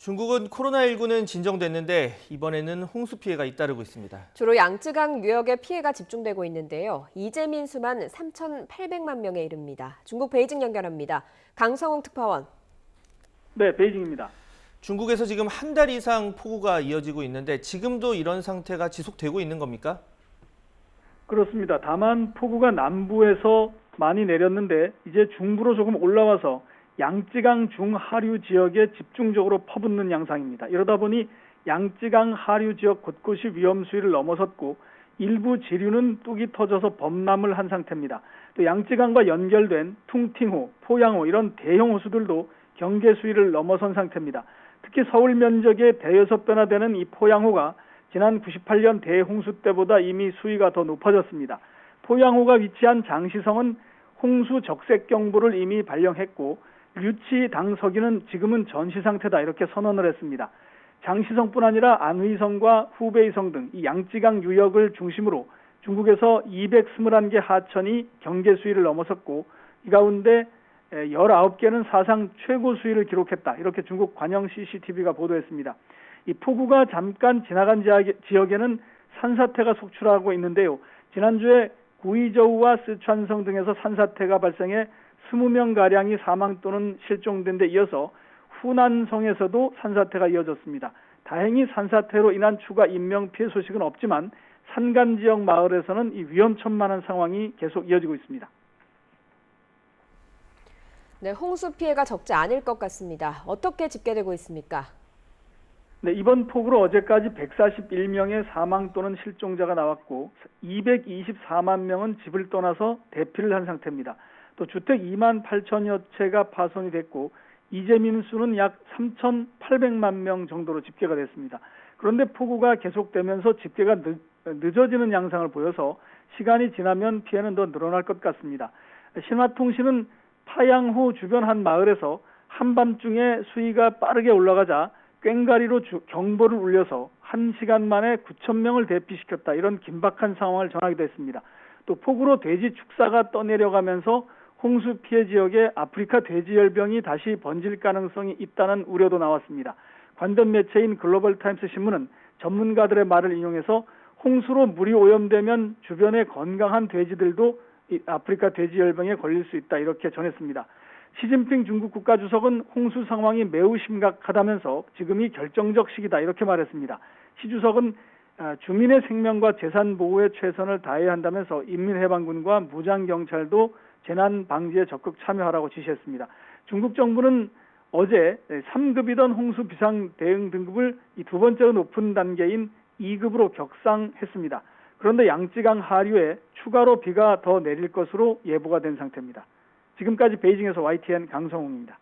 중국은 코로나19는 진정됐는데 이번에는 홍수 피해가 잇따르고 있습니다. 주로 양쯔강 유역에 피해가 집중되고 있는데요. 이재민 수만 3,800만 명에 이릅니다. 중국 베이징 연결합니다. 강성웅 특파원. 네, 베이징입니다. 중국에서 지금 한 달 이상 폭우가 이어지고 있는데 지금도 이런 상태가 지속되고 있는 겁니까? 그렇습니다. 다만 폭우가 남부에서 많이 내렸는데 이제 중부로 조금 올라와서 양쯔강 중하류 지역에 집중적으로 퍼붓는 양상입니다. 이러다 보니 양쯔강 하류 지역 곳곳이 위험 수위를 넘어섰고 일부 지류는 뚝이 터져서 범람을 한 상태입니다. 또 양쯔강과 연결된 퉁팅호, 포양호 이런 대형 호수들도 경계 수위를 넘어선 상태입니다. 특히 서울 면적의 대여섯 배나 되는 이 포양호가 지난 98년 대홍수 때보다 이미 수위가 더 높아졌습니다. 포양호가 위치한 장시성은 홍수 적색 경보를 이미 발령했고 류치 당서기는 지금은 전시 상태다 이렇게 선언을 했습니다. 장시성뿐 아니라 안의성과 후베이성 등 이 양쯔강 유역을 중심으로 중국에서 221개 하천이 경계 수위를 넘어섰고 이 가운데 19개는 사상 최고 수위를 기록했다. 이렇게 중국 관영 CCTV가 보도했습니다. 이 폭우가 잠깐 지나간 지역에는 산사태가 속출하고 있는데요. 지난주에 구이저우와 쓰촨성 등에서 산사태가 발생해 20명가량이 사망 또는 실종된 데 이어서 후난성에서도 산사태가 이어졌습니다. 다행히 산사태로 인한 추가 인명피해 소식은 없지만 산간지역 마을에서는 이 위험천만한 상황이 계속 이어지고 있습니다. 네, 홍수 피해가 적지 않을 것 같습니다. 어떻게 집계되고 있습니까? 네, 이번 폭우로 어제까지 141명의 사망 또는 실종자가 나왔고 224만 명은 집을 떠나서 대피를 한 상태입니다. 또 주택 2만 8천여 채가 파손이 됐고 이재민 수는 약 3,800만 명 정도로 집계가 됐습니다. 그런데 폭우가 계속되면서 집계가 늦어지는 양상을 보여서 시간이 지나면 피해는 더 늘어날 것 같습니다. 신화통신은 파양호 주변 한 마을에서 한밤중에 수위가 빠르게 올라가자 꽹가리로 경보를 울려서 1시간 만에 9,000명을 대피시켰다. 이런 긴박한 상황을 전하기도 했습니다. 또 폭우로 돼지 축사가 떠내려가면서 홍수 피해 지역에 아프리카 돼지열병이 다시 번질 가능성이 있다는 우려도 나왔습니다. 관련 매체인 글로벌타임스 신문은 전문가들의 말을 인용해서 홍수로 물이 오염되면 주변의 건강한 돼지들도 아프리카 돼지열병에 걸릴 수 있다 이렇게 전했습니다. 시진핑 중국 국가주석은 홍수 상황이 매우 심각하다면서 지금이 결정적 시기다 이렇게 말했습니다. 시 주석은 주민의 생명과 재산 보호에 최선을 다해야 한다면서 인민해방군과 무장경찰도 재난 방지에 적극 참여하라고 지시했습니다. 중국 정부는 어제 3급이던 홍수 비상 대응 등급을 이 두 번째로 높은 단계인 2급으로 격상했습니다. 그런데 양쯔강 하류에 추가로 비가 더 내릴 것으로 예보가 된 상태입니다. 지금까지 베이징에서 YTN 강성웅입니다.